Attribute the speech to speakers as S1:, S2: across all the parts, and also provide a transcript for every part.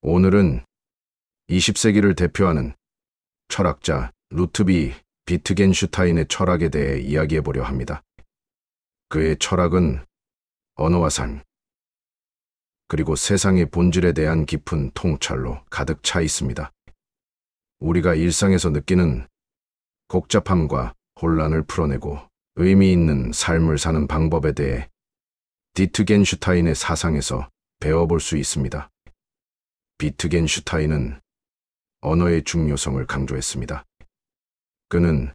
S1: 오늘은 20세기를 대표하는 철학자 루트비 비트겐슈타인의 철학에 대해 이야기해 보려 합니다. 그의 철학은 언어와 삶, 그리고 세상의 본질에 대한 깊은 통찰로 가득 차 있습니다. 우리가 일상에서 느끼는 복잡함과 혼란을 풀어내고 의미 있는 삶을 사는 방법에 대해 비트겐슈타인의 사상에서 배워볼 수 있습니다. 비트겐슈타인은 언어의 중요성을 강조했습니다. 그는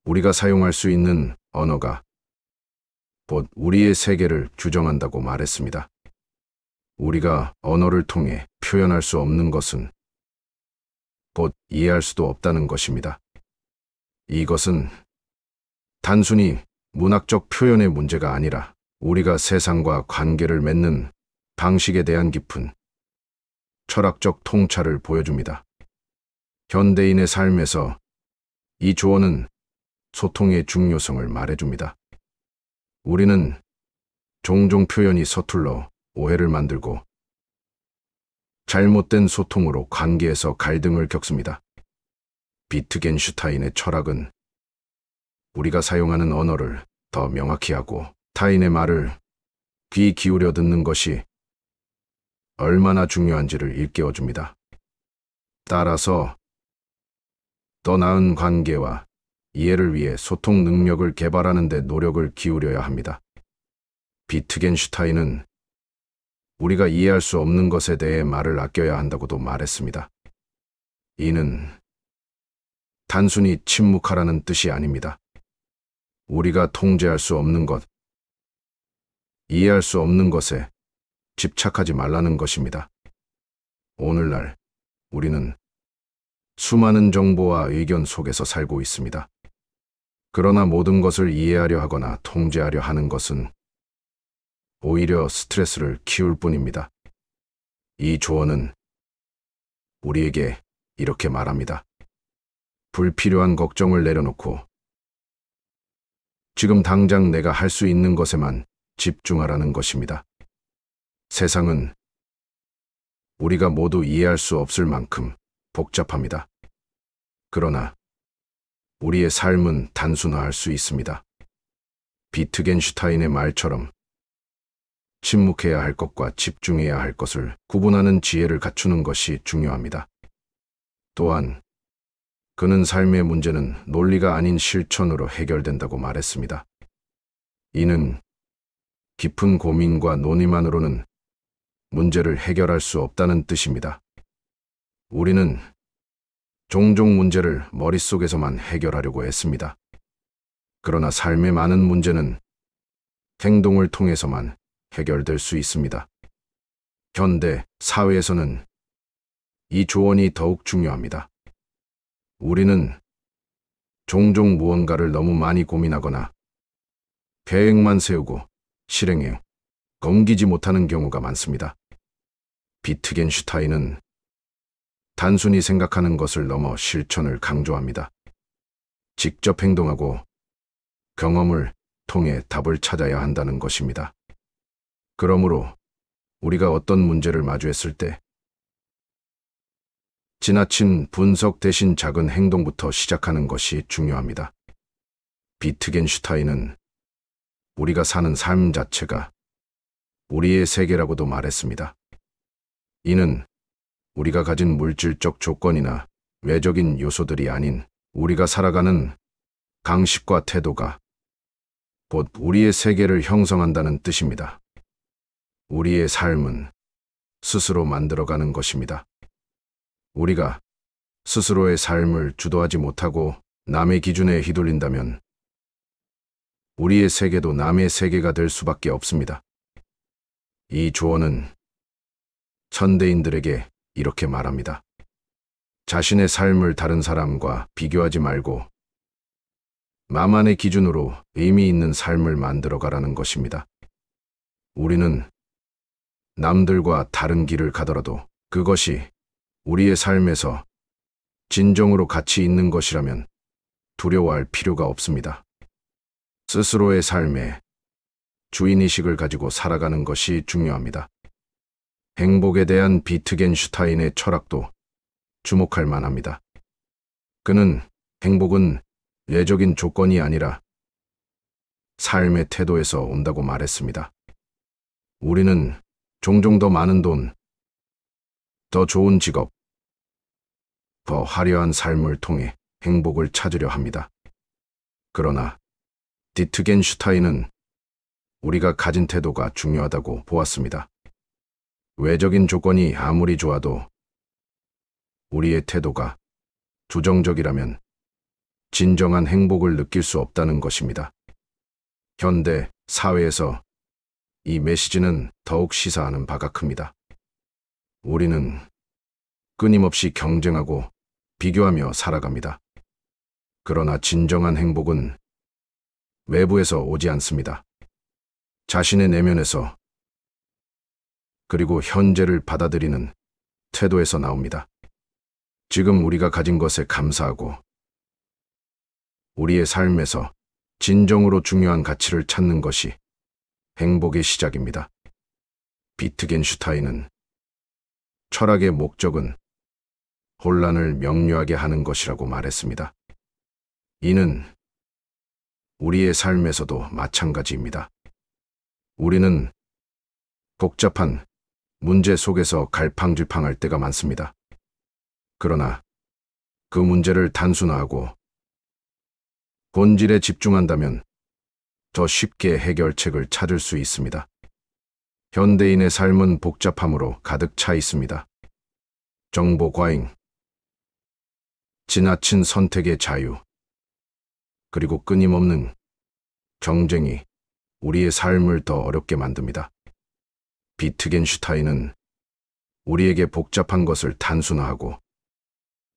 S1: 우리가 사용할 수 있는 언어가 곧 우리의 세계를 규정한다고 말했습니다. 우리가 언어를 통해 표현할 수 없는 것은 곧 이해할 수도 없다는 것입니다. 이것은 단순히 문학적 표현의 문제가 아니라 우리가 세상과 관계를 맺는 방식에 대한 깊은 철학적 통찰을 보여줍니다. 현대인의 삶에서 이 조언은 소통의 중요성을 말해줍니다. 우리는 종종 표현이 서툴러 오해를 만들고 잘못된 소통으로 관계에서 갈등을 겪습니다. 비트겐슈타인의 철학은 우리가 사용하는 언어를 더 명확히 하고 타인의 말을 귀 기울여 듣는 것이 얼마나 중요한지를 일깨워줍니다. 따라서 더 나은 관계와 이해를 위해 소통 능력을 개발하는 데 노력을 기울여야 합니다. 비트겐슈타인은 우리가 이해할 수 없는 것에 대해 말을 아껴야 한다고도 말했습니다. 이는 단순히 침묵하라는 뜻이 아닙니다. 우리가 통제할 수 없는 것, 이해할 수 없는 것에 집착하지 말라는 것입니다. 오늘날 우리는 수많은 정보와 의견 속에서 살고 있습니다. 그러나 모든 것을 이해하려 하거나 통제하려 하는 것은 오히려 스트레스를 키울 뿐입니다. 이 조언은 우리에게 이렇게 말합니다. 불필요한 걱정을 내려놓고 지금 당장 내가 할 수 있는 것에만 집중하라는 것입니다. 세상은 우리가 모두 이해할 수 없을 만큼 복잡합니다. 그러나 우리의 삶은 단순화할 수 있습니다. 비트겐슈타인의 말처럼 침묵해야 할 것과 집중해야 할 것을 구분하는 지혜를 갖추는 것이 중요합니다. 또한 그는 삶의 문제는 논리가 아닌 실천으로 해결된다고 말했습니다. 이는 깊은 고민과 논의만으로는 문제를 해결할 수 없다는 뜻입니다. 우리는 종종 문제를 머릿속에서만 해결하려고 했습니다. 그러나 삶의 많은 문제는 행동을 통해서만 해결될 수 있습니다. 현대 사회에서는 이 조언이 더욱 중요합니다. 우리는 종종 무언가를 너무 많이 고민하거나 계획만 세우고 실행에 옮기지 못하는 경우가 많습니다. 비트겐슈타인은 단순히 생각하는 것을 넘어 실천을 강조합니다. 직접 행동하고 경험을 통해 답을 찾아야 한다는 것입니다. 그러므로 우리가 어떤 문제를 마주했을 때 지나친 분석 대신 작은 행동부터 시작하는 것이 중요합니다. 비트겐슈타인은 우리가 사는 삶 자체가 우리의 세계라고도 말했습니다. 이는 우리가 가진 물질적 조건이나 외적인 요소들이 아닌 우리가 살아가는 방식과 태도가 곧 우리의 세계를 형성한다는 뜻입니다. 우리의 삶은 스스로 만들어가는 것입니다. 우리가 스스로의 삶을 주도하지 못하고 남의 기준에 휘둘린다면 우리의 세계도 남의 세계가 될 수밖에 없습니다. 이 조언은 현대인들에게 이렇게 말합니다. 자신의 삶을 다른 사람과 비교하지 말고 나만의 기준으로 의미 있는 삶을 만들어가라는 것입니다. 우리는 남들과 다른 길을 가더라도 그것이 우리의 삶에서 진정으로 가치 있는 것이라면 두려워할 필요가 없습니다. 스스로의 삶에 주인의식을 가지고 살아가는 것이 중요합니다. 행복에 대한 비트겐슈타인의 철학도 주목할 만합니다. 그는 행복은 예적인 조건이 아니라 삶의 태도에서 온다고 말했습니다. 우리는 종종 더 많은 돈, 더 좋은 직업, 더 화려한 삶을 통해 행복을 찾으려 합니다. 그러나 디트겐슈타인은 우리가 가진 태도가 중요하다고 보았습니다. 외적인 조건이 아무리 좋아도 우리의 태도가 부정적이라면 진정한 행복을 느낄 수 없다는 것입니다. 현대 사회에서 이 메시지는 더욱 시사하는 바가 큽니다. 우리는 끊임없이 경쟁하고 비교하며 살아갑니다. 그러나 진정한 행복은 외부에서 오지 않습니다. 자신의 내면에서, 그리고 현재를 받아들이는 태도에서 나옵니다. 지금 우리가 가진 것에 감사하고 우리의 삶에서 진정으로 중요한 가치를 찾는 것이 행복의 시작입니다. 비트겐슈타인은 철학의 목적은 혼란을 명료하게 하는 것이라고 말했습니다. 이는 우리의 삶에서도 마찬가지입니다. 우리는 복잡한 문제 속에서 갈팡질팡할 때가 많습니다. 그러나 그 문제를 단순화하고 본질에 집중한다면 더 쉽게 해결책을 찾을 수 있습니다. 현대인의 삶은 복잡함으로 가득 차 있습니다. 정보 과잉, 지나친 선택의 자유, 그리고 끊임없는 경쟁이 우리의 삶을 더 어렵게 만듭니다. 비트겐슈타인은 우리에게 복잡한 것을 단순화하고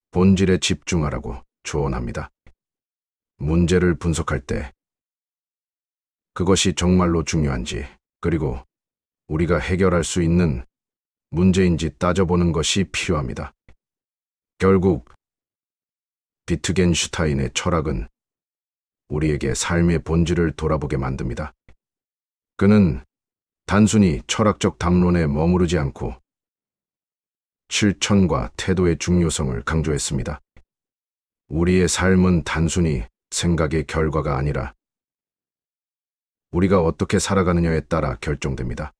S1: 본질에 집중하라고 조언합니다. 문제를 분석할 때 그것이 정말로 중요한지, 그리고 우리가 해결할 수 있는 문제인지 따져보는 것이 필요합니다. 결국 비트겐슈타인의 철학은 우리에게 삶의 본질을 돌아보게 만듭니다. 그는 단순히 철학적 담론에 머무르지 않고 실천과 태도의 중요성을 강조했습니다. 우리의 삶은 단순히 생각의 결과가 아니라 우리가 어떻게 살아가느냐에 따라 결정됩니다.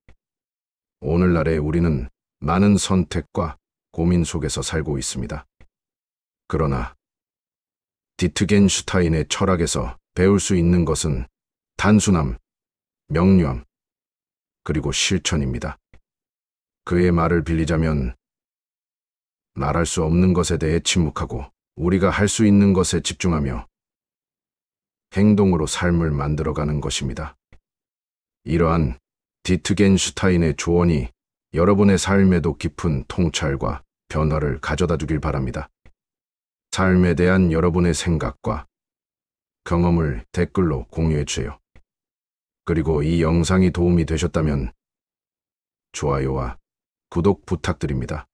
S1: 오늘날에 우리는 많은 선택과 고민 속에서 살고 있습니다. 그러나 디트겐슈타인의 철학에서 배울 수 있는 것은 단순함, 명료함, 그리고 실천입니다. 그의 말을 빌리자면 말할 수 없는 것에 대해 침묵하고 우리가 할 수 있는 것에 집중하며 행동으로 삶을 만들어가는 것입니다. 이러한 디트겐슈타인의 조언이 여러분의 삶에도 깊은 통찰과 변화를 가져다 주길 바랍니다. 삶에 대한 여러분의 생각과 경험을 댓글로 공유해 주세요. 그리고 이 영상이 도움이 되셨다면 좋아요와 구독 부탁드립니다.